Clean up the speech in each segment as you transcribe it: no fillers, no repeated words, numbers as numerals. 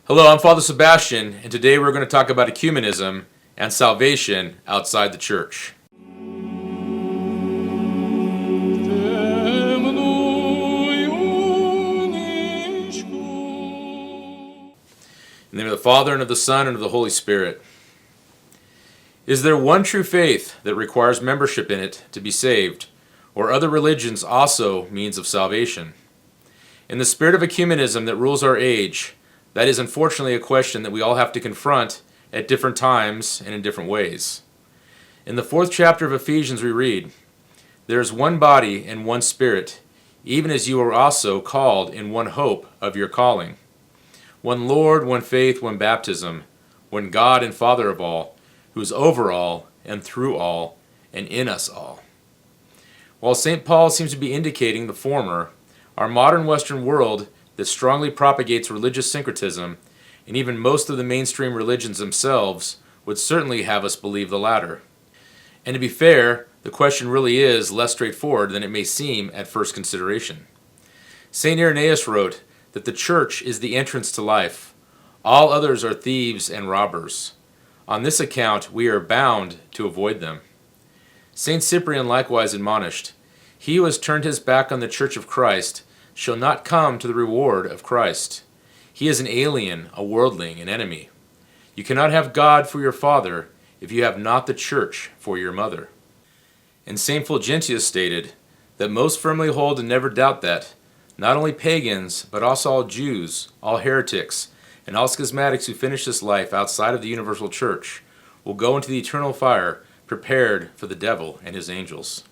Hello, I'm Father Sebastian, and today we're going to talk about ecumenism and salvation outside the church. In the name of the Father, and of the Son, and of the Holy Spirit. Is there one true faith that requires membership in it to be saved, or other religions also means of salvation? In the spirit of ecumenism that rules our age, that is unfortunately a question that we all have to confront at different times and in different ways. In the 4th chapter of Ephesians we read, "There is one body and one spirit, even as you are also called in one hope of your calling. One Lord, one faith, one baptism, one God and Father of all, who is over all and through all and in us all." While St. Paul seems to be indicating the former, our modern Western world that strongly propagates religious syncretism, and even most of the mainstream religions themselves, would certainly have us believe the latter. And to be fair, the question really is less straightforward than it may seem at first consideration. St. Irenaeus wrote that the church is the entrance to life. All others are thieves and robbers. On this account we are bound to avoid them. St. Cyprian likewise admonished, "He who has turned his back on the church of Christ shall not come to the reward of Christ. He is an alien, a worldling, an enemy. You cannot have God for your father if you have not the church for your mother." And St. Fulgentius stated that most firmly hold and never doubt that not only pagans, but also all Jews, all heretics, and all schismatics who finish this life outside of the universal church will go into the eternal fire prepared for the devil and his angels.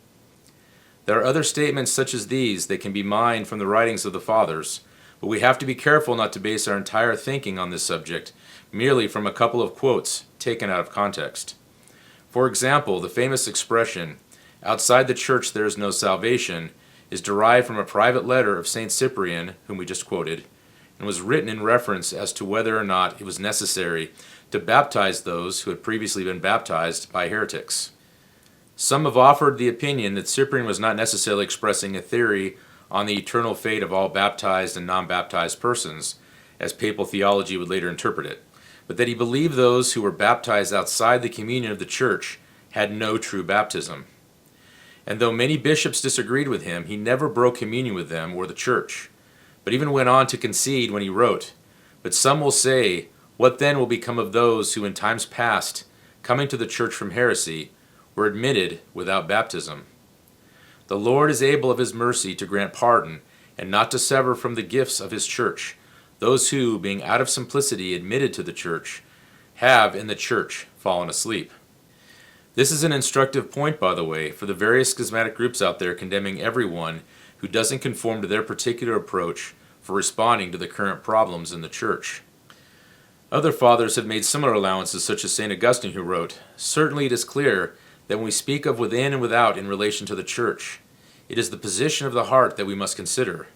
There are other statements such as these that can be mined from the writings of the fathers, but we have to be careful not to base our entire thinking on this subject merely from a couple of quotes taken out of context. For example, the famous expression, "Outside the church there is no salvation," is derived from a private letter of St. Cyprian, whom we just quoted, and was written in reference as to whether or not it was necessary to baptize those who had previously been baptized by heretics. Some have offered the opinion that Cyprian was not necessarily expressing a theory on the eternal fate of all baptized and non-baptized persons, as papal theology would later interpret it, but that he believed those who were baptized outside the communion of the church had no true baptism. And though many bishops disagreed with him, he never broke communion with them or the church, but even went on to concede when he wrote, "But some will say, what then will become of those who in times past, coming to the church from heresy, were admitted without baptism? The Lord is able of his mercy to grant pardon, and not to sever from the gifts of his church those who, being out of simplicity admitted to the church, have in the church fallen asleep." This is an instructive point, by the way, for the various schismatic groups out there condemning everyone who doesn't conform to their particular approach for responding to the current problems in the church. Other fathers have made similar allowances, such as St. Augustine, who wrote, "Certainly it is clear that when we speak of within and without in relation to the church, it is the position of the heart that we must consider,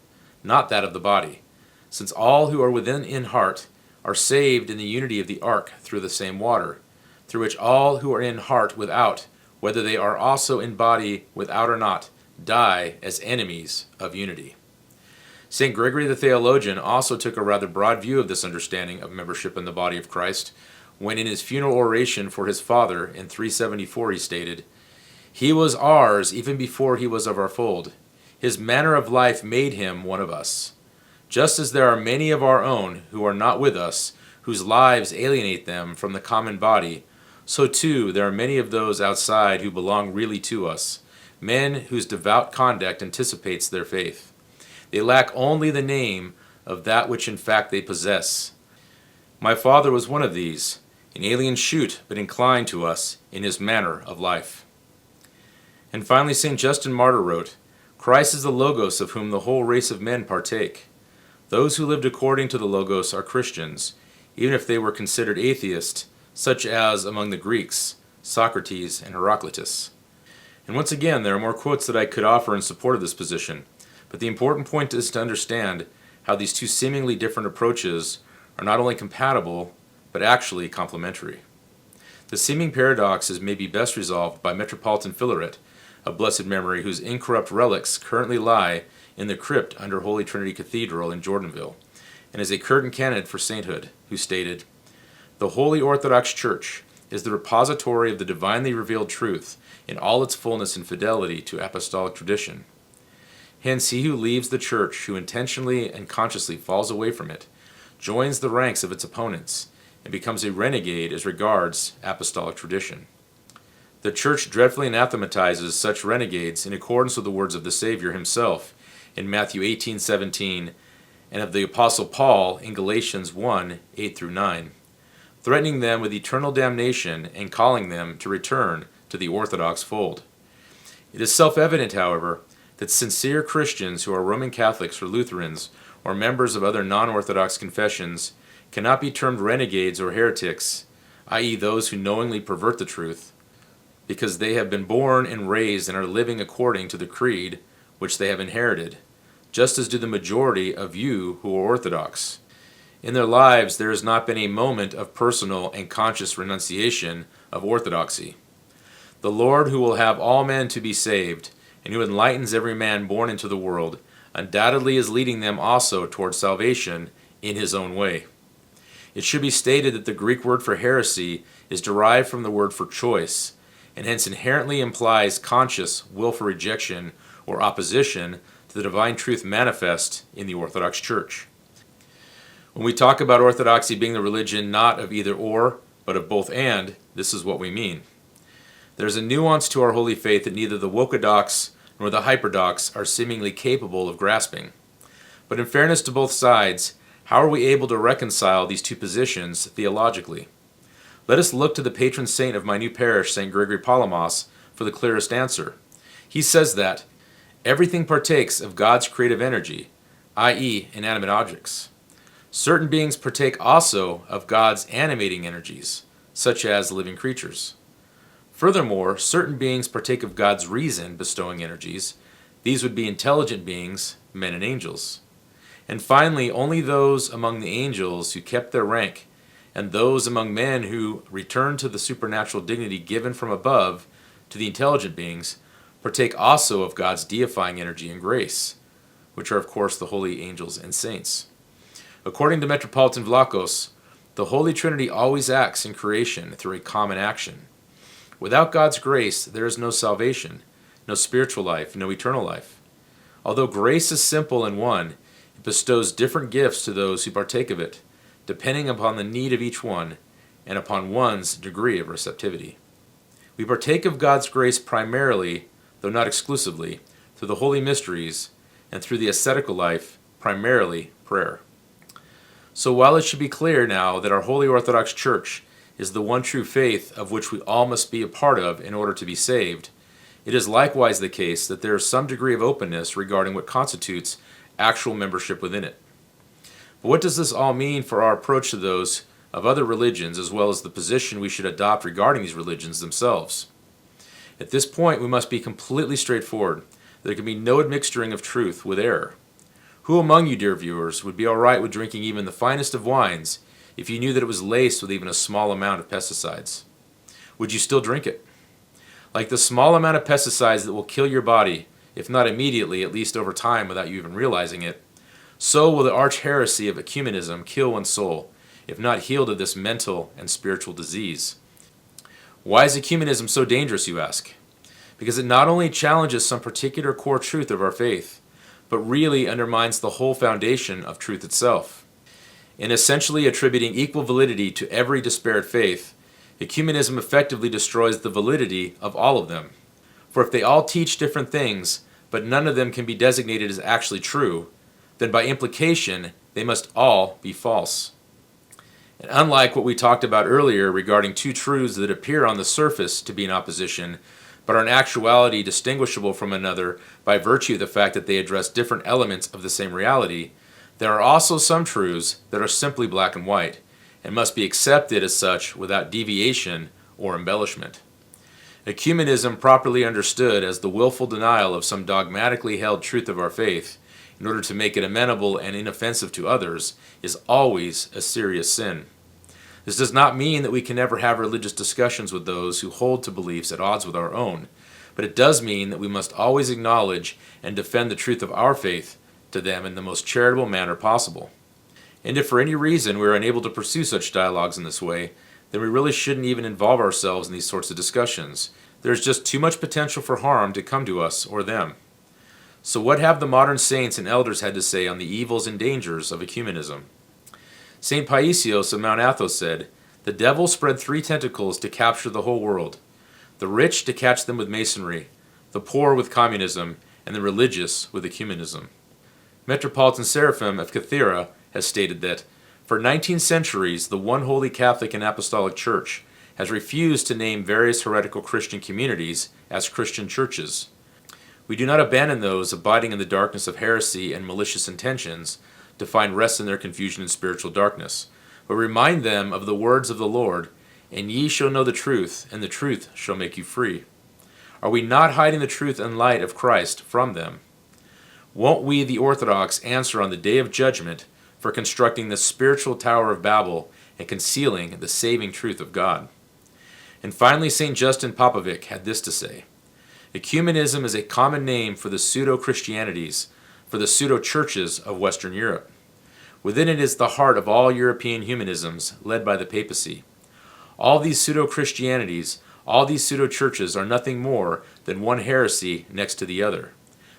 not that of the body, since all who are within in heart are saved in the unity of the ark through the same water, through which all who are in heart without, whether they are also in body without or not, die as enemies of unity." St. Gregory the Theologian also took a rather broad view of this understanding of membership in the body of Christ, when in his funeral oration for his father in 374 he stated, "He was ours even before he was of our fold. His manner of life made him one of us. Just as there are many of our own who are not with us, whose lives alienate them from the common body, so too there are many of those outside who belong really to us, men whose devout conduct anticipates their faith. They lack only the name of that which in fact they possess. My father was one of these, an alien shoot but inclined to us in his manner of life." And finally St. Justin Martyr wrote, "Christ is the Logos of whom the whole race of men partake. Those who lived according to the Logos are Christians, even if they were considered atheists, such as among the Greeks, Socrates and Heraclitus." And once again, there are more quotes that I could offer in support of this position, but the important point is to understand how these two seemingly different approaches are not only compatible, but actually complementary. The seeming paradoxes may be best resolved by Metropolitan Philaret, of blessed memory, whose incorrupt relics currently lie in the crypt under Holy Trinity Cathedral in Jordanville, and is a current candidate for sainthood, who stated, "The Holy Orthodox Church is the repository of the divinely revealed truth in all its fullness and fidelity to apostolic tradition. Hence, he who leaves the Church, who intentionally and consciously falls away from it, joins the ranks of its opponents, and becomes a renegade as regards apostolic tradition. The Church dreadfully anathematizes such renegades in accordance with the words of the Savior himself in Matthew 18:17, and of the Apostle Paul in Galatians 1:8-9, threatening them with eternal damnation and calling them to return to the Orthodox fold. It is self-evident, however, that sincere Christians who are Roman Catholics or Lutherans or members of other non-Orthodox confessions cannot be termed renegades or heretics, i.e. those who knowingly pervert the truth, because they have been born and raised and are living according to the creed which they have inherited, just as do the majority of you who are Orthodox. In their lives there has not been a moment of personal and conscious renunciation of orthodoxy. The Lord, who will have all men to be saved, and who enlightens every man born into the world, undoubtedly is leading them also towards salvation in his own way. It should be stated that the Greek word for heresy is derived from the word for choice, and hence inherently implies conscious, willful rejection or opposition to the divine truth manifest in the Orthodox Church. When we talk about orthodoxy being the religion not of either or, but of both and, this is what we mean. There is a nuance to our holy faith that neither the wokedox nor the hyperdox are seemingly capable of grasping. But in fairness to both sides, how are we able to reconcile these two positions theologically? Let us look to the patron saint of my new parish, St. Gregory Palamas, for the clearest answer. He says that everything partakes of God's creative energy, i.e. inanimate objects. Certain beings partake also of God's animating energies, such as living creatures. Furthermore, certain beings partake of God's reason bestowing energies. These would be intelligent beings, men and angels. And finally, only those among the angels who kept their rank, and those among men who returned to the supernatural dignity given from above to the intelligent beings, partake also of God's deifying energy and grace, which are of course the holy angels and saints. According to Metropolitan Vlachos, the Holy Trinity always acts in creation through a common action. Without God's grace, there is no salvation, no spiritual life, no eternal life. Although grace is simple and one, it bestows different gifts to those who partake of it, depending upon the need of each one and upon one's degree of receptivity. We partake of God's grace primarily, though not exclusively, through the holy mysteries, and through the ascetical life, primarily prayer. So while it should be clear now that our Holy Orthodox Church is the one true faith of which we all must be a part of in order to be saved, it is likewise the case that there is some degree of openness regarding what constitutes actual membership within it. But what does this all mean for our approach to those of other religions, as well as the position we should adopt regarding these religions themselves? At this point, we must be completely straightforward. There can be no admixturing of truth with error. Who among you, dear viewers, would be all right with drinking even the finest of wines if you knew that it was laced with even a small amount of pesticides? Would you still drink it? Like the small amount of pesticides that will kill your body, if not immediately, at least over time without you even realizing it, so will the arch heresy of Ecumenism kill one's soul, if not healed of this mental and spiritual disease. Why is Ecumenism so dangerous, you ask? Because it not only challenges some particular core truth of our faith, but really undermines the whole foundation of truth itself. In essentially attributing equal validity to every disparate faith, Ecumenism effectively destroys the validity of all of them. For if they all teach different things, but none of them can be designated as actually true, then by implication, they must all be false. And unlike what we talked about earlier regarding two truths that appear on the surface to be in opposition, but are in actuality distinguishable from another by virtue of the fact that they address different elements of the same reality, there are also some truths that are simply black and white, and must be accepted as such without deviation or embellishment. Ecumenism, properly understood as the willful denial of some dogmatically held truth of our faith, in order to make it amenable and inoffensive to others, is always a serious sin. This does not mean that we can never have religious discussions with those who hold to beliefs at odds with our own, but it does mean that we must always acknowledge and defend the truth of our faith to them in the most charitable manner possible. And if for any reason we are unable to pursue such dialogues in this way, then we really shouldn't even involve ourselves in these sorts of discussions. There's just too much potential for harm to come to us or them. So what have the modern saints and elders had to say on the evils and dangers of ecumenism? St. Paisios of Mount Athos said, "The devil spread 3 tentacles to capture the whole world. The rich to catch them with masonry, the poor with communism, and the religious with ecumenism." Metropolitan Seraphim of Cathera has stated that, "For 19 centuries, the one holy Catholic and Apostolic Church has refused to name various heretical Christian communities as Christian churches. We do not abandon those abiding in the darkness of heresy and malicious intentions to find rest in their confusion and spiritual darkness, but remind them of the words of the Lord, 'And ye shall know the truth, and the truth shall make you free.' Are we not hiding the truth and light of Christ from them? Won't we, the Orthodox, answer on the day of judgment for constructing the spiritual Tower of Babel and concealing the saving truth of God?" And finally, St. Justin Popovic had this to say, "Ecumenism is a common name for the pseudo-Christianities, for the pseudo-churches of Western Europe. Within it is the heart of all European humanisms, led by the papacy. All these pseudo-Christianities, all these pseudo-churches are nothing more than one heresy next to the other.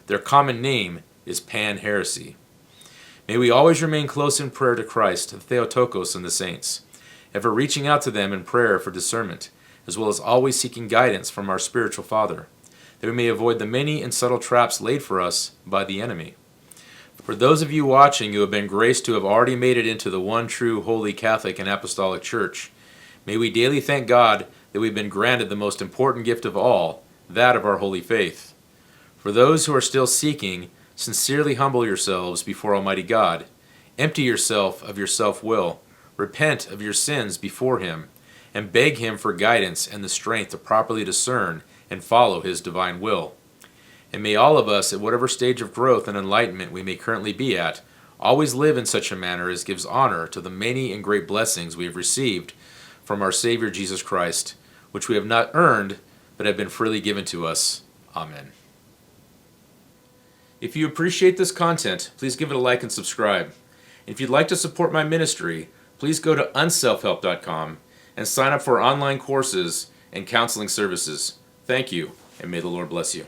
Their common name is pan-heresy. May we always remain close in prayer to Christ, the Theotokos, and the saints, ever reaching out to them in prayer for discernment, as well as always seeking guidance from our spiritual Father, that we may avoid the many and subtle traps laid for us by the enemy. For those of you watching who have been graced to have already made it into the one true holy Catholic and Apostolic Church, may we daily thank God that we've been granted the most important gift of all, that of our holy faith. For those who are still seeking, sincerely humble yourselves before Almighty God, empty yourself of your self-will, repent of your sins before Him, and beg Him for guidance and the strength to properly discern and follow His divine will. And may all of us, at whatever stage of growth and enlightenment we may currently be at, always live in such a manner as gives honor to the many and great blessings we have received from our Savior Jesus Christ, which we have not earned, but have been freely given to us. Amen." If you appreciate this content, please give it a like and subscribe. And if you'd like to support my ministry, please go to unselfhelp.com and sign up for online courses and counseling services. Thank you, and may the Lord bless you.